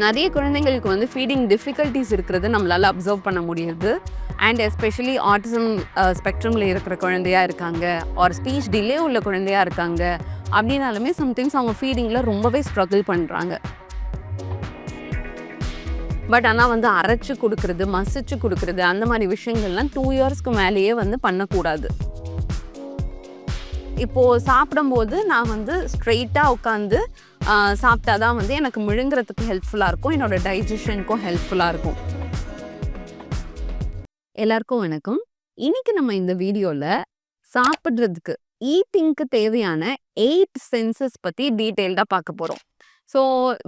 நிறைய குழந்தைங்களுக்கு வந்து ஃபீடிங் டிஃபிகல்ட்டிஸ் இருக்கிறது நம்மளால் அப்சர்வ் பண்ண முடியுது. அண்ட் எஸ்பெஷலி ஆட்டிசம் ஸ்பெக்ட்ரமில் இருக்கிற குழந்தையாக இருக்காங்க, ஆர் ஸ்பீச் டிலே உள்ள குழந்தையாக இருக்காங்க அப்படின்னாலுமே சம்டைம்ஸ் அவங்க ஃபீடிங்கில் ரொம்பவே ஸ்ட்ரகிள் பண்ணுறாங்க. பட் ஆனால் வந்து அரைச்சி கொடுக்குறது, மசிச்சு கொடுக்குறது அந்த மாதிரி விஷயங்கள்லாம் 2 இயர்ஸ்க்கு மேலேயே வந்து பண்ணக்கூடாது. இப்போது சாப்பிடும்போது நான் வந்து ஸ்ட்ரெயிட்டாக உட்காந்து சாப்பிட்டா தான் வந்து எனக்கு முழுங்குறதுக்கு ஹெல்ப்ஃபுல்லாக இருக்கும், என்னோட டைஜஷனுக்கும் ஹெல்ப்ஃபுல்லாக இருக்கும். எல்லாருக்கும் வணக்கம். இன்னைக்கு நம்ம இந்த வீடியோவில் சாப்பிட்றதுக்கு ஈட்டிங்க்கு தேவையான 8 சென்சஸ் பற்றி டீட்டெயில்டாக பார்க்க போகிறோம். ஸோ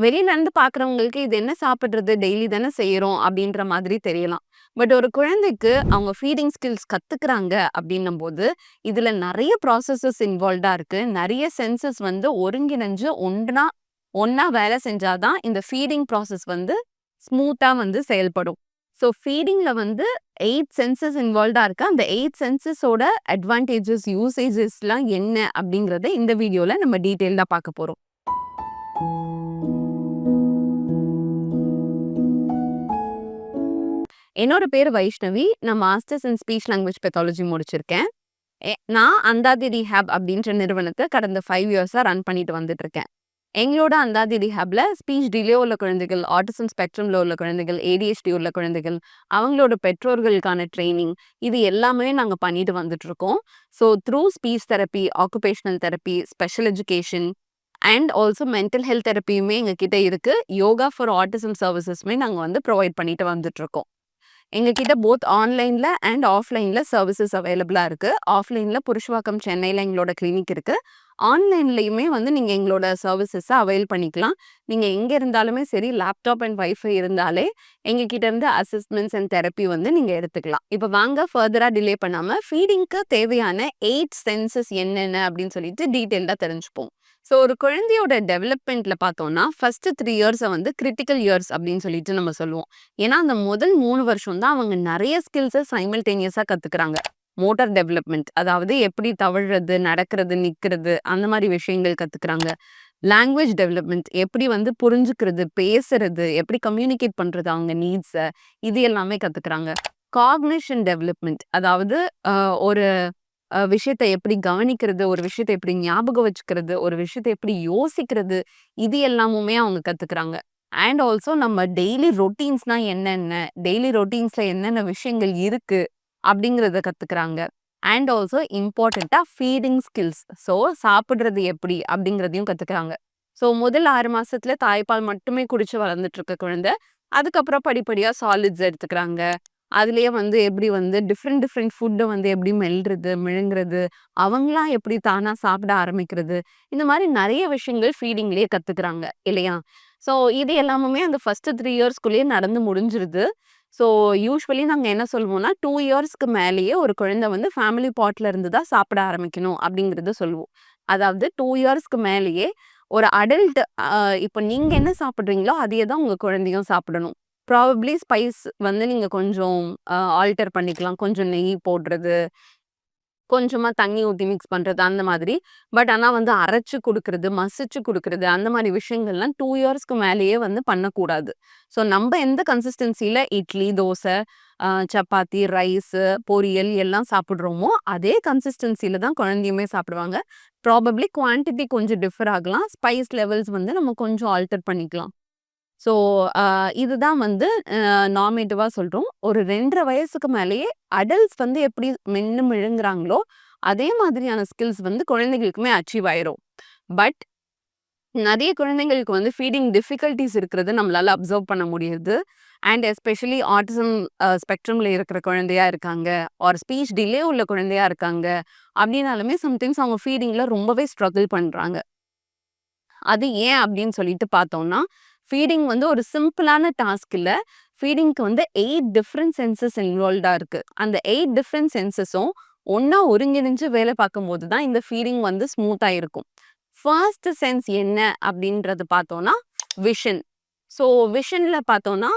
வெளியிலேருந்து பார்க்குறவங்களுக்கு இது என்ன சாப்பிட்றது, டெய்லி தானே செய்கிறோம் அப்படின்ற மாதிரி தெரியலாம். பட் ஒரு குழந்தைக்கு அவங்க ஃபீடிங் ஸ்கில்ஸ் கற்றுக்குறாங்க அப்படின்னும் போது இதில் நிறைய ப்ராசஸஸ் இன்வால்வ்டாக இருக்குது. நிறைய சென்சஸ் வந்து ஒருங்கிணைஞ்சு ஒன்றா வேலை செஞ்சாதான் இந்த ஃபீடிங் ப்ராசஸ் வந்து ஸ்மூத்தாக வந்து செயல்படும். ஸோ ஃபீடிங்கில் வந்து 8 சென்சஸ் இன்வால்வ்டாக இருக்குது. அந்த 8 சென்சஸோட அட்வான்டேஜஸ், யூசேஜஸ்லாம் என்ன அப்படிங்கிறத இந்த வீடியோவில் நம்ம டீட்டெயில்டாக பார்க்க போகிறோம். என்னோட பேர் வைஷ்ணவி. நான் masters in speech language pathology முடிச்சிருக்கேன். நான் அந்தாதி ரீஹாப் அப்படின்ற நிறுவனத்தை கடந்த 5 இயர்ஸாக ரன் பண்ணிட்டு வந்துட்டு இருக்கேன். எங்களோட அந்தாதி ரீஹாப்ல ஸ்பீச் டிலே உள்ள குழந்தைகள், ஆட்டிசம் ஸ்பெக்ட்ரமில் உள்ள குழந்தைகள், ADHD உள்ள குழந்தைகள், அவங்களோட பெற்றோர்களுக்கான ட்ரைனிங், இது எல்லாமே நாங்கள் பண்ணிட்டு வந்துட்டு இருக்கோம். So through speech therapy, occupational therapy, special education and also mental health தெரப்பியுமே எங்ககிட்ட இருக்குது. யோகா ஃபார் ஆட்டிசம் சர்வீசஸ்மே நாங்கள் வந்து ப்ரொவைட் பண்ணிட்டு வந்துட்டு இருக்கோம். எங்ககிட்ட போத் ஆன்லைனில் அண்ட் ஆஃப்லைனில் சர்வீசஸ் அவைலபிளாக இருக்குது. ஆஃப்லைனில் புருஷவாக்கம் சென்னையில் எங்களோட கிளினிக் இருக்குது. ஆன்லைன்லேயுமே வந்து நீங்கள் எங்களோட சர்வீசஸை அவைல் பண்ணிக்கலாம். நீங்கள் எங்கே இருந்தாலுமே சரி, லேப்டாப் அண்ட் வைஃபை இருந்தாலே எங்ககிட்ட இருந்து அசஸ்மெண்ட்ஸ் அண்ட் தெரப்பி வந்து நீங்கள் எடுத்துக்கலாம். இப்போ வாங்க ஃபர்தராக டிலே பண்ணாமல் ஃபீடிங்க்கு தேவையான 8 சென்சஸ் என்னென்ன அப்படின்னு சொல்லிட்டு டீட்டெயில்டாக தெரிஞ்சுப்போம். ஸோ ஒரு குழந்தையோட டெவலப்மெண்ட்டில் பார்த்தோன்னா ஃபஸ்ட்டு 3 இயர்ஸை வந்து கிரிட்டிக்கல் இயர்ஸ் அப்படின்னு சொல்லிட்டு நம்ம சொல்லுவோம். ஏன்னா அந்த முதல் 3 வருஷம் தான் அவங்க நிறைய ஸ்கில்ஸை சைமல்டேனியஸாக கற்றுக்குறாங்க. மோட்டார் டெவலப்மெண்ட், அதாவது எப்படி தவழ்றது, நடக்கிறது, நிற்கிறது, அந்த மாதிரி விஷயங்கள் கற்றுக்குறாங்க. லாங்குவேஜ் டெவலப்மெண்ட், எப்படி வந்து புரிஞ்சுக்கிறது, பேசுறது, எப்படி கம்யூனிகேட் பண்ணுறது அவங்க நீட்ஸை, இது எல்லாமே கற்றுக்குறாங்க. காக்னிஷன் டெவலப்மெண்ட், அதாவது ஒரு விஷயத்தை எப்படி கவனிக்கிறது, ஒரு விஷயத்தை எப்படி ஞாபகம் வச்சுக்கிறது, ஒரு விஷயத்தை எப்படி யோசிக்கிறது, இது எல்லாமுமே அவங்க கற்றுக்குறாங்க. அண்ட் ஆல்சோ நம்ம டெய்லி ரொட்டீன்ஸ்னால் என்னென்ன, டெய்லி ரொட்டீன்ஸில் என்னென்ன விஷயங்கள் இருக்குது அப்படிங்கிறத கற்றுக்குறாங்க. அண்ட் ஆல்சோ இம்பார்ட்டண்ட்டாக ஃபீடிங் ஸ்கில்ஸ், ஸோ சாப்பிட்றது எப்படி அப்படிங்கிறதையும் கற்றுக்குறாங்க. ஸோ முதல் 6 மாதத்தில் தாய்ப்பால் மட்டுமே குடிச்சு வளர்ந்துட்டு இருக்க குழந்தை, அதுக்கப்புறம் படிப்படியாக சாலிட்ஸ் எடுத்துக்கிறாங்க. அதுலேயே வந்து எப்படி வந்து டிஃப்ரெண்ட் ஃபுட்டை வந்து எப்படி மெல்றது, மிழுங்குறது, அவங்களாம் எப்படி தானாக சாப்பிட ஆரம்பிக்கிறது, இந்த மாதிரி நிறைய விஷயங்கள் ஃபீடிங்லேயே கற்றுக்குறாங்க இல்லையா? ஸோ இது எல்லாமே அந்த ஃபஸ்ட்டு 3 இயர்ஸ்குள்ளேயே நடந்து முடிஞ்சிருது. ஸோ யூஸ்வலி நாங்கள் என்ன சொல்லுவோம்னா 2 இயர்ஸ்க்கு மேலேயே ஒரு குழந்தை வந்து ஃபேமிலி பாட்டில் இருந்து தான் சாப்பிட ஆரம்பிக்கணும் அப்படிங்கிறத சொல்லுவோம். அதாவது 2 இயர்ஸ்க்கு மேலேயே ஒரு அடல்ட் இப்போ நீங்கள் என்ன சாப்பிட்றீங்களோ அதையே தான் உங்கள் குழந்தையும் சாப்பிடணும். ப்ராபப்ளி ஸ்பைஸ் வந்து நீங்கள் கொஞ்சம் ஆல்டர் பண்ணிக்கலாம். கொஞ்சம் நெய் போடுறது, கொஞ்சமாக தண்ணி ஊற்றி மிக்ஸ் பண்ணுறது, அந்த மாதிரி. பட் ஆனால் வந்து அரைச்சி கொடுக்குறது, மசிச்சு கொடுக்குறது, அந்த மாதிரி விஷயங்கள்லாம் 2 இயர்ஸ்க்கு மேலேயே வந்து பண்ணக்கூடாது. ஸோ நம்ம எந்த கன்சிஸ்டன்சியில் இட்லி, தோசை, சப்பாத்தி, ரைஸு, பொரியல் எல்லாம் சாப்பிட்றோமோ அதே கன்சிஸ்டன்சியில் தான் குழந்தையுமே சாப்பிடுவாங்க. ப்ராபப்ளி குவான்டிட்டி கொஞ்சம் டிஃபர் ஆகலாம். ஸ்பைஸ் லெவல்ஸ் வந்து நம்ம கொஞ்சம் ஆல்டர் பண்ணிக்கலாம். ஸோ இதுதான் வந்து நார்மேட்டிவாக சொல்கிறோம். ஒரு 2.5 வயசுக்கு மேலேயே அடல்ட்ஸ் வந்து எப்படி மென்று விழுங்குறாங்களோ அதே மாதிரியான ஸ்கில்ஸ் வந்து குழந்தைகளுக்குமே அச்சீவ் ஆயிரும். பட் நிறைய குழந்தைங்களுக்கு வந்து ஃபீடிங் டிஃபிகல்ட்டிஸ் இருக்கிறது நம்மளால் அப்சர்வ் பண்ண முடியுது. அண்ட் எஸ்பெஷலி ஆட்டிசம் ஸ்பெக்ட்ரமில் இருக்கிற குழந்தையாக இருக்காங்க, ஆர் ஸ்பீச் டிலே உள்ள குழந்தையாக இருக்காங்க அப்படின்னாலுமே சம்டைம்ஸ் அவங்க ஃபீடிங்கில் ரொம்பவே ஸ்ட்ரகிள் பண்ணுறாங்க. அது ஏன் அப்படின்னு சொல்லிட்டு பார்த்தோம்னா, ஃபீடிங் வந்து ஒரு சிம்பிளான டாஸ்க் இல்லை. ஃபீடிங்க்கு வந்து 8 டிஃப்ரெண்ட் சென்சஸ் இன்வால்வ்டாக இருக்குது. அந்த 8 டிஃப்ரெண்ட் சென்சஸும் ஒன்றா ஒருங்கிணைஞ்சு வேலை பார்க்கும்போது தான் இந்த ஃபீடிங் வந்து ஸ்மூத்தாக இருக்கும். ஃபர்ஸ்ட் சென்ஸ் என்ன அப்படின்றது பார்த்தோன்னா விஷன். ஸோ விஷனில் பார்த்தோன்னா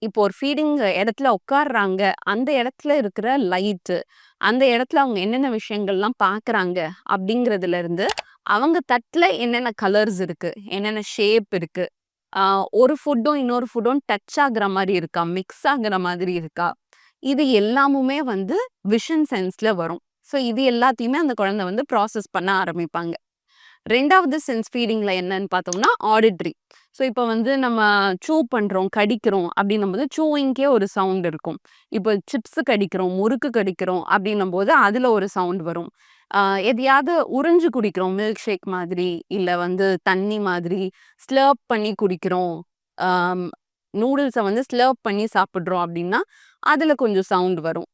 இப்போ ஒரு ஃபீடிங் இடத்துல உட்காடுறாங்க, அந்த இடத்துல இருக்கிற லைட்டு, அந்த இடத்துல அவங்க என்னென்ன விஷயங்கள்லாம் பார்க்குறாங்க அப்படிங்கிறதுலேருந்து அவங்க தட்டில் என்னென்ன கலர்ஸ் இருக்குது, என்னென்ன ஷேப் இருக்குது, ஒரு ஃபுட்டும் இன்னொரு ஃபுட்டும் டச் ஆகுற மாரி இருக்கா? மிக்ஸ் ஆகுற மாதிரி இருக்கா? இது எல்லாமுமே வந்து விஷன் சென்ஸ்ல வரும். ஸோ இது எல்லாத்தையுமே அந்த குழந்தை வந்து ப்ராசஸ் பண்ண ஆரம்பிப்பாங்க. 2வது சென்ஸ் ஃபீடிங்ல என்னன்னு பார்த்தோம்னா, ஆடிட்ரி. ஸோ இப்போ வந்து நம்ம சூ பண்றோம், கடிக்கிறோம் அப்படின்னும்போது சூயிங்க்கே ஒரு சவுண்ட் இருக்கும். இப்போ சிப்ஸ் கடிக்கிறோம், முறுக்கு கடிக்கிறோம் அப்படின்னும்போது அதில ஒரு சவுண்ட் வரும். எதையாவது உறிஞ்சு குடிக்கிறோம், மில்க் ஷேக் மாதிரி, இல்ல வந்து தண்ணி மாதிரி ஸ்லர்ப் பண்ணி குடிக்கிறோம். ஆம் நூடுல்ஸ வந்து ஸ்லர்ப் பண்ணி சாப்பிடுறோம் அப்படின்னா, அதில கொஞ்சம் சவுண்ட் வரும்.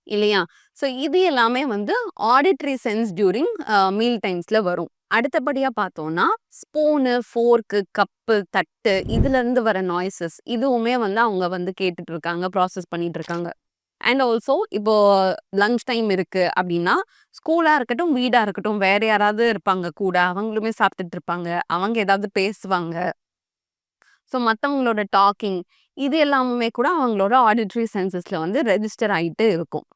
இல்லையா? ஸோ இது எல்லாமே வந்து ஆடிட்டரி சென்ஸ் டியூரிங் மீல் டைம்ஸ்ல வரும். அடுத்தபடியா பார்த்தோம்னா, ஸ்பூனு, ஃபோர்க்கு, கப்பு, தட்டு இதுலருந்து வர நாய்ஸஸ் இதுவுமே வந்து அவங்க வந்து கேட்டுட்டு இருக்காங்க, ப்ராசஸ் பண்ணிட்டு இருக்காங்க. அண்ட் ஆல்சோ இப்போ லஞ்ச் டைம் இருக்கு அப்படின்னா, ஸ்கூலா இருக்கட்டும், வீடா இருக்கட்டும், வேற யாராவது இருப்பாங்க கூட. அவங்களுமே சாப்பிட்டுட்டு இருப்பாங்க. அவங்க ஏதாவது பேசுவாங்க. ஸோ மத்தவங்களோட டாக்கிங் இது எல்லாமுமே கூட அவங்களோட ஆடிட்டரி சென்சஸ்ல வந்து ரெஜிஸ்டர் ஆயிட்டு இருக்கும்.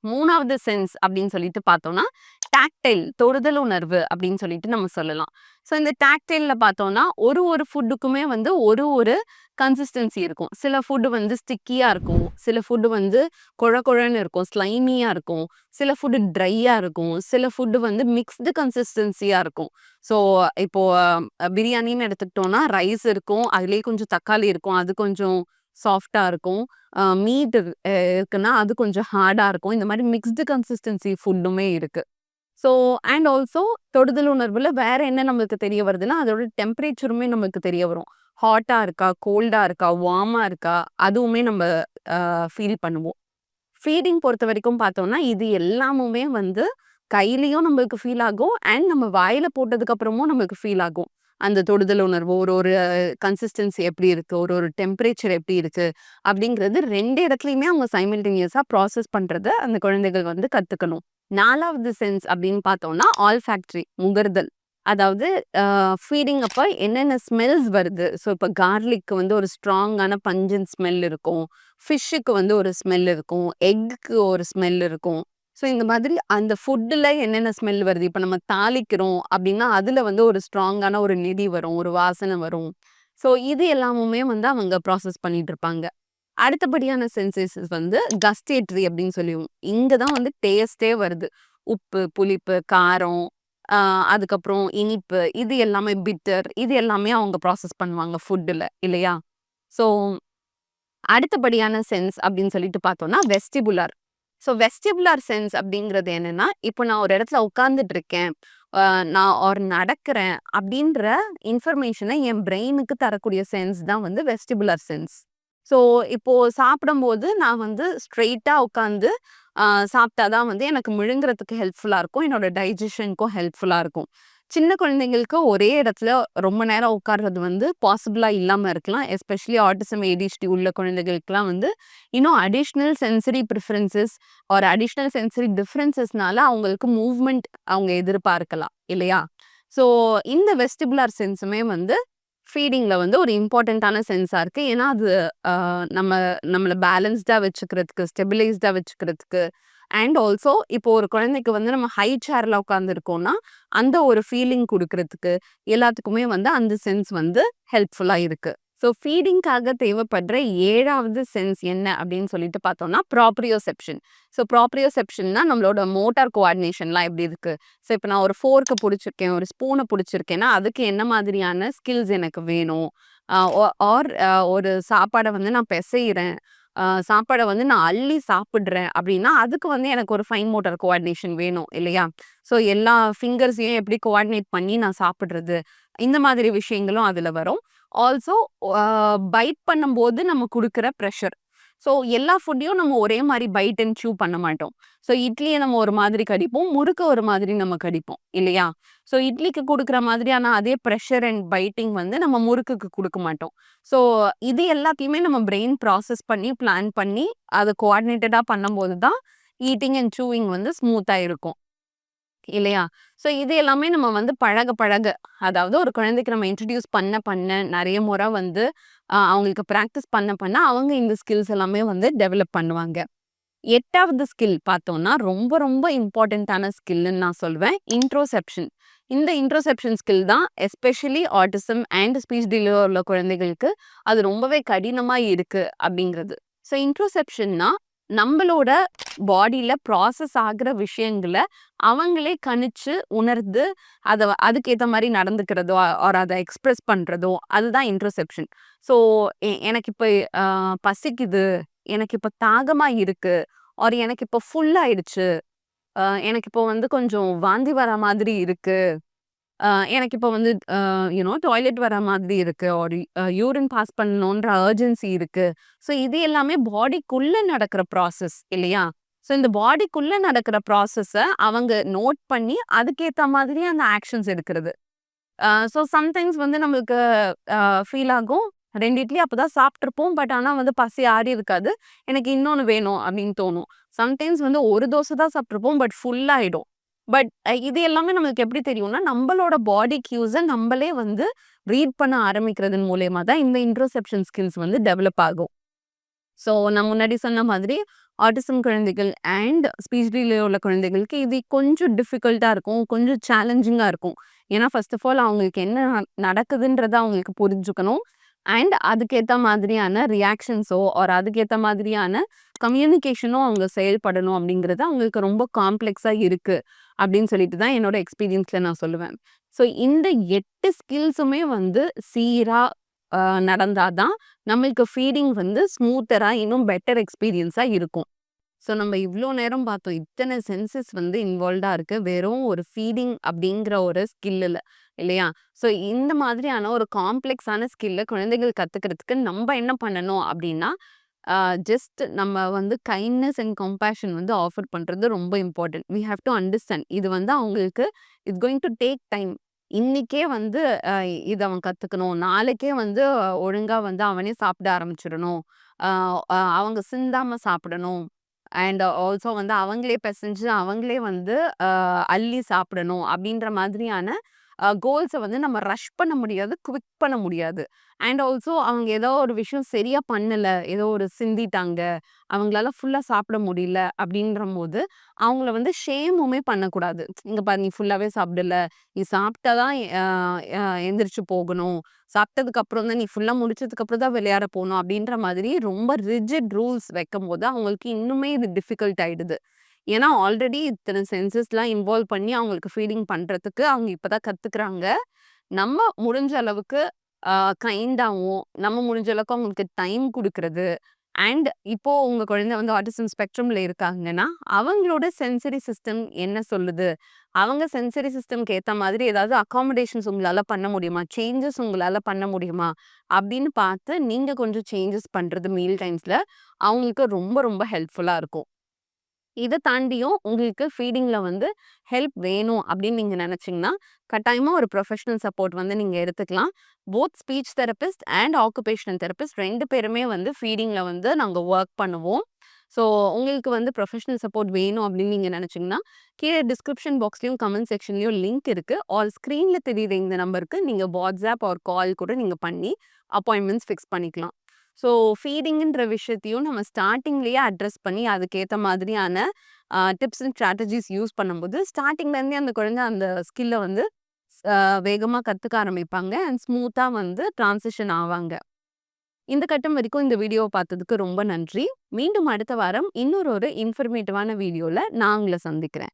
3வது சென்ஸ் அப்படின்னு சொல்லிட்டு பார்த்தோம்னா, டாக்டைல் தொடுதல் உணர்வு அப்படின்னு சொல்லிட்டு நம்ம சொல்லலாம். ஸோ இந்த டாக்டைல்ல பார்த்தோம்னா, ஒரு ஃபுட்டுக்குமே வந்து ஒரு கன்சிஸ்டன்சி இருக்கும். சில ஃபுட் வந்து ஸ்டிக்கியா இருக்கும். சில ஃபுட் வந்து கொழ கொழன்னு இருக்கும். ஸ்லைமியா இருக்கும். சில ஃபுட் ட்ரையா இருக்கும். சில ஃபுட் வந்து மிக்ஸ்டு கன்சிஸ்டன்சியா இருக்கும். ஸோ இப்போ பிரியாணின்னு எடுத்துக்கிட்டோம்னா, ரைஸ் இருக்கும். அதிலேயே கொஞ்சம் தக்காளி இருக்கும். அது கொஞ்சம் சாஃப்ட்டா இருக்கும். மீட் இருக்குன்னா, அது கொஞ்சம் ஹார்டா இருக்கும். இந்த மாரி மிக்ஸ்டு கன்சிஸ்டன்சி ஃபுட்டுமே இருக்கு. ஸோ அண்ட் ஆல்சோ தொடுதல் உணர்வுல வேற என்ன நம்மளுக்கு தெரிய வருதுன்னா, அதோட டெம்பரேச்சருமே நமக்கு தெரிய வரும். ஹாட்டா இருக்கா? கோல்டா இருக்கா? வார்மா இருக்கா? அதுவுமே நம்ம ஃபீல் பண்ணுவோம். ஃபீடிங் பொறுத்தவரைக்கும் பார்த்தோம்னா, இது எல்லாமுமே வந்து கையிலயும் நம்மளுக்கு ஃபீல் ஆகும். அண்ட் நம்ம வாயில போட்டதுக்கு அப்புறமும் நமக்கு ஃபீல் ஆகும். அந்த தொடுதல் உணர்வு ஒரு ஒரு கன்சிஸ்டன்சி எப்படி இருக்கு? ஒரு டெம்பரேச்சர் எப்படி இருக்கு? அப்படிங்கிறது 2 இடத்துலயுமே அவங்க சைமல்டேனியஸா ப்ராசஸ் பண்றத அந்த குழந்தைகள் வந்து கத்துக்கணும். 4வது சென்ஸ் அப்படின்னு பார்த்தோம்னா, ஆல்ஃபாக்டரி முகர்தல். அதாவது ஃபீடிங் அப்ப என்னென்ன ஸ்மெல்ஸ் வருது. ஸோ இப்ப கார்லிக்கு வந்து ஒரு ஸ்ட்ராங்கான பஞ்சன்ட் ஸ்மெல் இருக்கும். ஃபிஷ்ஷுக்கு வந்து ஒரு ஸ்மெல் இருக்கும். எக்குக்கு ஒரு ஸ்மெல் இருக்கும். ஸோ இந்த மாதிரி அந்த ஃபுட்டுல என்னென்ன ஸ்மெல் வருது. இப்ப நம்ம தாளிக்கிறோம் அப்படின்னா, அதுல வந்து ஒரு ஸ்ட்ராங்கான ஒரு நெடி வரும். ஒரு வாசனை வரும். ஸோ இது எல்லாமுமே வந்து அவங்க ப்ராசஸ் பண்ணிட்டு இருப்பாங்க. அடுத்தபடியான சென்சேஷன்ஸ் வந்து கஸ்டேட்டரி அப்படின்னு சொல்லுவோம். இங்க தான் வந்து டேஸ்ட்டே வருது. உப்பு, புளிப்பு, காரம், அ அதுக்கப்புறம் இனிப்பு இது எல்லாமே பிட்டர் இது எல்லாமே அவங்க ப்ராசஸ் பண்ணுவாங்க ஃபுட்டுல இல்லையா? ஸோ அடுத்தபடியான சென்ஸ் அப்படின்னு சொல்லிட்டு பார்த்தோம்னா, வெஸ்டிபுலார். ஸோ வெஸ்டிபுலார் சென்ஸ் அப்படிங்கிறது என்னன்னா, இப்போ நான் ஒரு இடத்துல உட்கார்ந்துட்டு இருக்கேன். நான் நடக்கிறேன் அப்படின்ற இன்ஃபர்மேஷன என் பிரெயினுக்கு தரக்கூடிய சென்ஸ் தான் வந்து வெஸ்டிபுலார் சென்ஸ். ஸோ இப்போ சாப்பிடும்போது நான் வந்து ஸ்ட்ரெய்ட்டா உட்காந்து அ சாப்பிட்டா தான் வந்து எனக்கு முழுங்குறதுக்கு ஹெல்ப்ஃபுல்லா இருக்கும். என்னோட டைஜஷனுக்கும் ஹெல்ப்ஃபுல்லா இருக்கும். சின்ன குழந்தைங்களுக்கு ஒரே இடத்துல ரொம்ப நேரம் உட்கார்றது வந்து பாசிபிளா இல்லாம இருக்கலாம். எஸ்பெஷலி ஆட்டிசம், ஏடிஹெச்டி உள்ள குழந்தைகளுக்குலாம் வந்து இன்னும் additional sensory preferences or additional sensory டிஃபரன்ஸஸ்னால அவங்களுக்கு மூவ்மெண்ட் அவங்க எதிர்பார்க்கலாம் இல்லையா? ஸோ இந்த வெஸ்டிபுலார் சென்ஸுமே வந்து ஃபீடிங்ல வந்து ஒரு இம்பார்ட்டன்ட்டான சென்ஸா இருக்கு. ஏன்னா அது அ நம்ம நம்மள பேலன்ஸ்டா வச்சுக்கிறதுக்கு, ஸ்டெபிலைஸ்டா வச்சுக்கிறதுக்கு அண்ட் ஆல்சோ இப்போ ஒரு குழந்தைக்கு வந்து நம்ம ஹை சேர்ல உட்கார்ந்துருக்கோம்னா, அந்த ஒரு ஃபீலிங் குடுக்குறதுக்கு, எல்லாத்துக்குமே வந்து அந்த சென்ஸ் வந்து ஹெல்ப்ஃபுல்லா இருக்கு. ஸோ ஃபீடிங்க்காக தேவைப்படுற 7வது சென்ஸ் என்ன அப்படின்னு சொல்லிட்டு பார்த்தோம்னா, ப்ராப்ரியோசெப்ஷன். ஸோ ப்ராப்ரியோசெப்ஷன்னா நம்மளோட மோட்டார் கோஆர்டினேஷன்லாம் எப்படி இருக்கு? ஸோ இப்ப நான் ஒரு ஃபோர்க்க புடிச்சிருக்கேன், ஒரு ஸ்பூன புடிச்சிருக்கேன்னா, அதுக்கு என்ன மாதிரியான ஸ்கில்ஸ் எனக்கு வேணும்? அ ஒ ஆர் ஒரு சாப்பாட வந்து நான் பெசைறேன். சாப்பாட வந்து நான் அள்ளி சாப்பிடுறேன் அப்படின்னா, அதுக்கு வந்து எனக்கு ஒரு ஃபைன் மோட்டார் கோஆர்டினேஷன் வேணும் இல்லையா? ஸோ எல்லா ஃபிங்கர்ஸையும் எப்படி கோஆர்டினேட் பண்ணி நான் சாப்பிடுறது, இந்த மாதிரி விஷயங்களும் அதுல வரும். ஆல்சோ அ பைட் பண்ணும்போது நம்ம குடுக்குற பிரஷர். ஸோ எல்லா ஃபுட்டையும் நம்ம ஒரே மாரி பைட் அண்ட் சூ பண்ண மாட்டோம். ஸோ இட்லிய நம்ம ஒரு மாதிரி கடிப்போம். முறுக்க ஒரு மாதிரி நம்ம கடிப்போம் இல்லையா? ஸோ இட்லிக்கு குடுக்குற மாதிரியான அதே பிரஷர் அண்ட் பைட்டிங் வந்து நம்ம முறுக்குக்கு குடுக்க மாட்டோம். ஸோ இது எல்லாத்தையுமே நம்ம பிரெயின் ப்ராசஸ் பண்ணி, பிளான் பண்ணி, அத கோஆர்டினேட்டடா பண்ணும்போது தான் ஈட்டிங் அண்ட் சூவிங் வந்து ஸ்மூத்தா இருக்கும். இல்லையா? ஸோ இது எல்லாமே நம்ம வந்து பழக பழக, அதாவது ஒரு குழந்தைக்கு நம்ம இன்ட்ரோடியூஸ் பண்ண நெறைய முறை வந்து அவங்களுக்கு பிராக்டிஸ் பண்ண அவங்க இந்த ஸ்கில்ஸ் எல்லாமே வந்து டெவலப் பண்ணுவாங்க. 8வது ஸ்கில் பார்த்தோம்னா, ரொம்ப ரொம்ப இம்பார்ட்டன்ட்டான ஸ்கில்லுன்னு நான் சொல்வேன். இன்ட்ரோசெப்ஷன். இந்த இன்ட்ரோசெப்ஷன் ஸ்கில் தான் especially autism and speech delay உள்ள குழந்தைகளுக்கு அது ரொம்பவே கடினமா இருக்கு அப்படிங்கிறது. ஸோ இன்ட்ரோசெப்ஷன்னா, நம்பளோட பாடியில ப்ராசஸ் ஆகுற விஷயங்கள அவங்களே கணிச்சு, உணர்ந்து, அதுக்கேத்த மாரி நடந்துக்கிறதோ, ஆர் அத எக்ஸ்பிரஸ் பண்றதோ, அதுதான் இன்ட்ரோசெப்ஷன். ஸோ எனக்கு இப்ப பசிக்குது, எனக்கு இப்ப தாகமா இருக்கு, ஆர் எனக்கு இப்போ ஃபுல் ஆயிடுச்சு. எனக்கு இப்போ வந்து கொஞ்சம் வாந்தி வர மாதிரி இருக்கு. எனக்கு இப்போ வந்து டாய்லெட் வர மாதிரி இருக்கு. ஆர் யூரின் பாஸ் பண்ணணுன்ற அர்ஜென்சி இருக்கு. ஸோ இது எல்லாமே பாடிக்குள்ள நடக்கிற ப்ராசஸ் இல்லையா? ஸோ இந்த பாடிக்குள்ள நடக்கிற ப்ராசஸ அவங்க நோட் பண்ணி, அதுக்கேத்த மாதிரி அந்த ஆக்ஷன்ஸ் எடுக்கிறது. ஸோ சம்டைம்ஸ் வந்து நம்மளுக்கு ஃபீல் ஆகும். 2 இட்லி அப்பதான் சாப்பிட்டுருப்போம். பட் ஆனா வந்து பசி ஆறியிருக்காது. எனக்கு இன்னொன்னு வேணும் அப்படின்னு தோணும். சம்டைம்ஸ் வந்து ஒரு தோசை தான் சாப்பிட்டுருப்போம். பட் ஃபுல் ஆயிடும். பட் இது எல்லாமே நம்மளுக்கு எப்படி தெரியும்னா, நம்பளோட பாடி கியூஸ நம்பளே வந்து ரீட் பண்ண ஆரம்பிக்கிறதன் மூலியமா தான் இந்த இன்ட்ரோசெப்ஷன் ஸ்கில்ஸ் வந்து டெவலப் ஆகும். ஸோ நான் முன்னாடி சொன்ன மாதிரி ஆட்டிசம் குழந்தைகள் அண்ட் ஸ்பீச் டிலே உள்ள குழந்தைகளுக்கு இது கொஞ்சம் டிஃபிகல்ட்டா இருக்கும். கொஞ்சம் சேலஞ்சிங்கா இருக்கும். ஏன்னா ஃபர்ஸ்ட் ஆஃப் ஆல் அவங்களுக்கு என்ன நடக்குதுன்றத அவங்களுக்கு புரிஞ்சுக்கணும். அண்ட் அதுக்கேத்த மாதிரியான ரியாக்ஷன்ஸோ ஆர் அதுக்கேத்த மாதிரியான கம்யூனிகேஷனும் அவங்க செயல்படணும் அப்படிங்கிறது அவங்களுக்கு ரொம்ப காம்ப்ளெக்ஸா இருக்கு. அப்படின்னு சொல்லிட்டு தான் என்னோட எக்ஸ்பீரியன்ஸ்ல நான் சொல்லுவேன். ஸோ இந்த 8 ஸ்கில்ஸுமே வந்து சீரா அ நடந்தா தான் நம்மளுக்கு ஃபீடிங் வந்து ஸ்மூத்தரா இன்னும் பெட்டர் எக்ஸ்பீரியன்ஸா இருக்கும். ஸோ நம்ம இவ்ளோ நேரம் பார்த்தோம். இத்தன சென்சஸ் வந்து இன்வால்வ்டா இருக்கு. வெறும் ஒரு ஃபீடிங் அப்படிங்கிற ஒரு ஸ்கில்லுல இல்லையா? ஸோ இந்த மாதிரியான ஒரு காம்ப்ளெக்ஸான ஸ்கில்ல குழந்தைகள் கத்துக்கிறதுக்கு நம்ப என்ன பண்ணணும் அப்படின்னா, அ ஜஸ்ட் நம்ம வந்து கைண்ட்னஸ் அண்ட் கம்பேஷன் வந்து ஆஃபர் பண்றது ரொம்ப important. We have to understand. இது வந்து அவங்களுக்கு it's going to take time. இன்னைக்கே வந்து அ இத அவன் கத்துக்கணும். நாளைக்கே வந்து ஒழுங்கா வந்து அவனே சாப்பிட ஆரம்பிச்சிடணும். அ அ அவங்க சிந்தாம சாப்பிடணும். அண்ட் ஆல்சோ வந்து அவங்களே பெசஞ்சு, அவங்களே வந்து அ அள்ளி சாப்பிடணும். அப்படின்ற மாதிரியான கோல்ஸ வந்து நம்ம ரஷ் பண்ண முடியாது. குவிக் பண்ண முடியாது. அண்ட் ஆல்சோ அவங்க ஏதோ ஒரு விஷயம் சரியா பண்ணல. ஏதோ ஒரு சிந்திட்டாங்க. அவங்களால ஃபுல்லா சாப்பிட முடியல அப்படின்றபோது, அவங்கள வந்து ஷேமுமே பண்ணக்கூடாது. "இங்க பாரு நீ ஃபுல்லாவே சாப்பிடல. நீ சாப்பிட்டா தான் எந்திரிச்சு போகணும். சாப்பிட்டதுக்கு அப்புறம் தான் நீ ஃபுல்லா முடிச்சதுக்கு அப்புறம் தான் விளையாட போணும்." அப்படின்ற மாதிரி ரொம்ப ரிஜிட் ரூல்ஸ் வைக்கும்போது, அவங்களுக்கு இன்னுமே இது டிஃபிகல்ட் ஆயிடுது. ஏன்னா ஆல்ரெடி இத்தன சென்சஸ்லாம் இன்வால்வ் பண்ணி அவங்களுக்கு ஃபீடிங் பண்றதுக்கு அவங்க இப்பதான் கத்துக்கிறாங்க. நம்ம முடிஞ்ச அளவுக்கு அ கைண்டாவும், நம்ம முடிஞ்ச அளவுக்கு அவங்களுக்கு டைம் குடுக்குறது. அண்ட் இப்போ உங்க குழந்தை வந்து ஆட்டிசம் ஸ்பெக்ட்ரம்ல இருக்காங்கன்னா, அவங்களோட சென்சரி சிஸ்டம் என்ன சொல்லுது? அவங்க சென்சரி சிஸ்டம்க்கு ஏத்த மாதிரி ஏதாவது அக்காமடேஷன்ஸ் உங்களால பண்ண முடியுமா? சேஞ்சஸ் உங்களால பண்ண முடியுமா? அப்படின்னு பார்த்து நீங்க கொஞ்சம் சேஞ்சஸ் பண்றது மீல் டைம்ஸ்ல அவங்களுக்கு ரொம்ப ரொம்ப ஹெல்ப்ஃபுல்லா இருக்கும். இத தாண்டியும் உங்களுக்கு ஃபீடிங்ல வந்து ஹெல்ப் வேணும் அப்படின்னு நீங்க நினைச்சீங்கன்னா, கட்டாயமா ஒரு ப்ரொஃபஷனல் சப்போர்ட் வந்து நீங்க எடுத்துக்கலாம். Both speech therapist and occupational therapist 2 பேருமே வந்து ஃபீடிங்ல வந்து நாங்க வொர்க் பண்ணுவோம். ஸோ உங்களுக்கு வந்து ப்ரொஃபஷனல் சப்போர்ட் வேணும் அப்படின்னு நீங்க நினைச்சீங்கன்னா, கீழ டிஸ்கிரிப்ஷன் பாக்ஸ்லயும், கமெண்ட் செக்ஷன்லயும் லிங்க் இருக்கு. ஆர் ஸ்க்ரீன்ல தெரியிற இந்த நம்பருக்கு நீங்க வாட்ஸ்அப் ஆர் கால் கூட நீங்க பண்ணி அப்பாயின்ட்மெண்ட்ஸ் ஃபிக்ஸ் பண்ணிக்கலாம். ஸோ ஃபீடிங்குன்ற விஷயத்தையும் நம்ம ஸ்டார்ட்டிங்லேயே அட்ரஸ் பண்ணி அதுக்கேத்த மாதிரியான டிப்ஸ் அண்ட் ஸ்ட்ராட்டஜிஸ் யூஸ் பண்ணும்போது, ஸ்டார்ட்டிங்லேருந்தே அந்த குழந்தை அந்த ஸ்கில்ல வந்து அ வேகமா கத்துக்க ஆரம்பிப்பாங்க. அண்ட் ஸ்மூத்தா வந்து ட்ரான்சிஷன் ஆவாங்க. இந்த கட்டம் வரைக்கும் இந்த வீடியோவ பார்த்ததுக்கு ரொம்ப நன்றி. மீண்டும் அடுத்த வாரம் இன்னொரு ஒரு இன்ஃபர்மேட்டிவான வீடியோல நான் உங்கள சந்திக்கிறேன்.